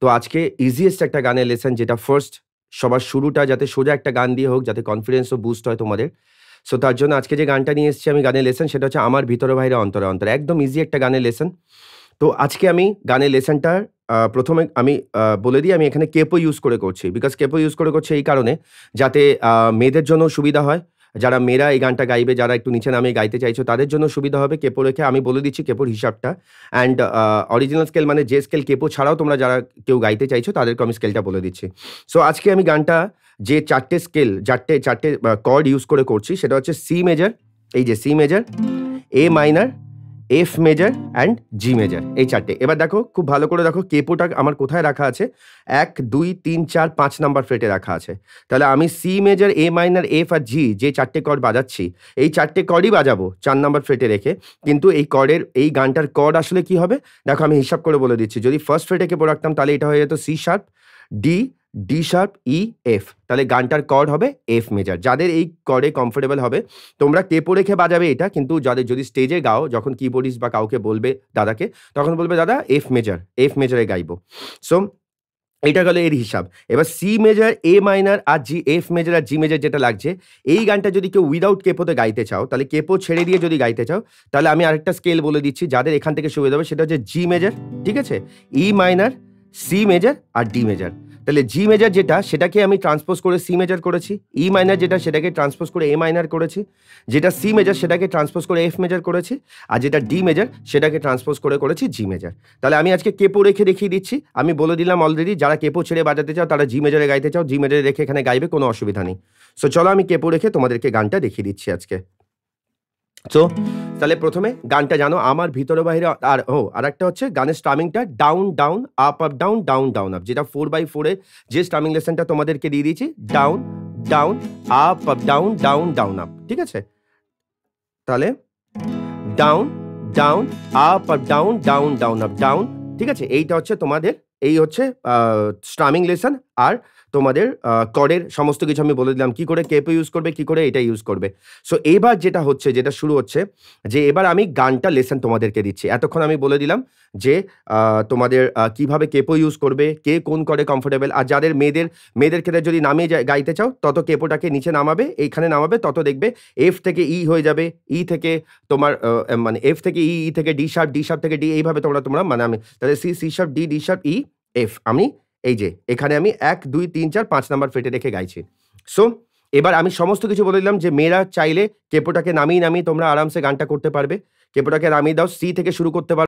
তো আজকে ইজিয়েস্ট একটা গানের লেসন যেটা ফার্স্ট সবার শুরুটা যাতে সোজা একটা গান দিয়ে হোক যাতে কনফিডেন্সও বুস্ট হয় তোমাদের। সো তার জন্য আজকে যে গানটা নিয়ে এসেছি আমি গানের লেসন সেটা হচ্ছে আমার ভিতরে বাইরে অন্তরে অন্তরে। একদম ইজি একটা গানের লেসন। তো আজকে আমি গানের লেসনটার ১ম এ আমি বলে দিই আমি এখানে কেপো ইউজ করে করছি। বিকজ কেপো ইউজ করে করছি এই কারণে যাতে মেয়েদের জন্য সুবিধা হয়। যারা মেয়েরা এই গানটা গাইবে, যারা একটু নিচে নামিয়ে গাইতে চাইছো তাদের জন্য সুবিধা হবে কেপো রেখে। আমি বলে দিচ্ছি কেপোর হিসাবটা। অ্যান্ড অরিজিনাল স্কেল মানে যে স্কেল কেপো ছাড়াও তোমরা যারা কেউ গাইতে চাইছো তাদেরকে আমি স্কেলটা বলে দিচ্ছি। সো আজকে আমি গানটা যে ৪ টে স্কেল ৪ টে কর্ড ইউজ করে করছি সেটা হচ্ছে সি মেজর, এই যে C major, A minor, F major and G major, এই ৪ টে। এবার দেখো খুব ভালো করে দেখো কেপোটা আমার কোথায় রাখা আছে। ১, ২, ৩, ৪, ৫ নাম্বার ফ্রেটে রাখা আছে। তাহলে আমি C major, A minor, F R জি যে ৪ টে কর্ড বাজাচ্ছি এই ৪ টে কর্ডই বাজাবো ৪ নাম্বার ফ্রেটে রেখে। কিন্তু এই কর্ডের এই গানটার কর্ড আসলে কি হবে দেখো আমি হিসাব করে বলে দিচ্ছি। যদি ফার্স্ট ফ্রেটে কেপো রাখতাম তাহলে এটা হয়ে যেত C sharp, D, D sharp, E, F. তাহলে গানটার কর্ড হবে এফ মেজর। যাদের এই কর্ডে কমফোর্টেবল হবে তোমরা কেপো রেখে বাজাবে এটা, কিন্তু যাদের যদি স্টেজে গাও যখন কিবোর্ডিস্ট বা কাউকে বলবে দাদাকে তখন বলবে দাদা এফ মেজর, এফ মেজরে গাইবো। সো এটা গেল এর হিসাব। এবার C major, A minor R G, F major R G major যেটা লাগছে এই গানটা যদি কেউ উইদাউট কেপোতে গাইতে চাও তাহলে কেপো ছেড়ে দিয়ে যদি গাইতে চাও তাহলে আমি আরেকটা স্কেল বলে দিচ্ছি যাদের এখান থেকে সুবিধা হবে সেটা হচ্ছে জি মেজর, ঠিক আছে, ই মাইনর, সি মেজর আর ডি মেজর। তাহলে জি মেজর যেটা সেটাকে আমি ট্রান্সপোজ করে সি মেজর করেছি, ই মাইনর যেটা সেটাকে ট্রান্সপোজ করে এ মাইনর করেছি, যেটা সি মেজর সেটাকে ট্রান্সপোজ করে এফ মেজর করেছি, আর যেটা ডি মেজর সেটাকে ট্রান্সপোজ করে করেছি জি মেজর। তাহলে আমি আজকে কেপো রেখে দেখিয়ে দিচ্ছি। আমি বলে দিলাম অলরেডি যারা কেপো ছেড়ে বাজাতে চাও তারা জি মেজরে গাইতে চাও জি মেজরে রেখে এখানে গাইবে, কোনো অসুবিধা নেই। সো চলো আমি কেপো রেখে তোমাদেরকে গানটা দেখিয়ে দিচ্ছি আজকে। সো তাহলে প্রথমে গানটা জানো আমার ভিতরে বাইরে। আর একটা হচ্ছে গানের স্টামিংটা down down up up down down down up, যেটা 4/4 এর যে স্টামিং লেসনটা তোমাদেরকে দিয়ে দিয়েছি। Down down up up down down down up, ঠিক আছে। তাহলে down down up up down down down up down, ঠিক আছে। এইটা হচ্ছে তোমাদের এই হচ্ছে স্টামিং লেসন। আর তোমাদের কর্ডের সমস্ত কিছু আমি বলে দিলাম কি করে কেপো ইউজ করবে, কি করে এটা ইউজ করবে। সো এবার যেটা হচ্ছে, যেটা শুরু হচ্ছে যে এবার আমি গানটা লেসন তোমাদেরকে দিচ্ছি। এতক্ষণ আমি বলে দিলাম যে তোমাদের কিভাবে কেপো ইউজ করবে, কে কোন কর্ডে কমফোর্টেবল। আর যাদের মেয়েদের ক্ষেত্রে যদি নামিয়ে গাইতে চাও তত কেপোটাকে নিচে নামাবে, এইখানে নামাবে, তত দেখবে এফ থেকে ই হয়ে যাবে, ই থেকে তোমার মানে এফ থেকে ই, ই থেকে ডি শার্প, ডি শার্প থেকে ডি, এইভাবে তোমরা মানে আমি তাহলে C, C sharp, D, D sharp, E, F. আমি এই যে এখানে আমি ১, ২, ৩, ৪, ৫ নাম্বার ফ্রেটে রেখে গাইছি। সো এবার আমি সমস্ত কিছু বলে দিলাম যে মেয়েরা চাইলে কেপোটাকে নামিয়ে তোমরা আরামসে গানটা করতে পারবে। কেপোটাকে নামিয়ে দাও, সি থেকে শুরু করতে পারো।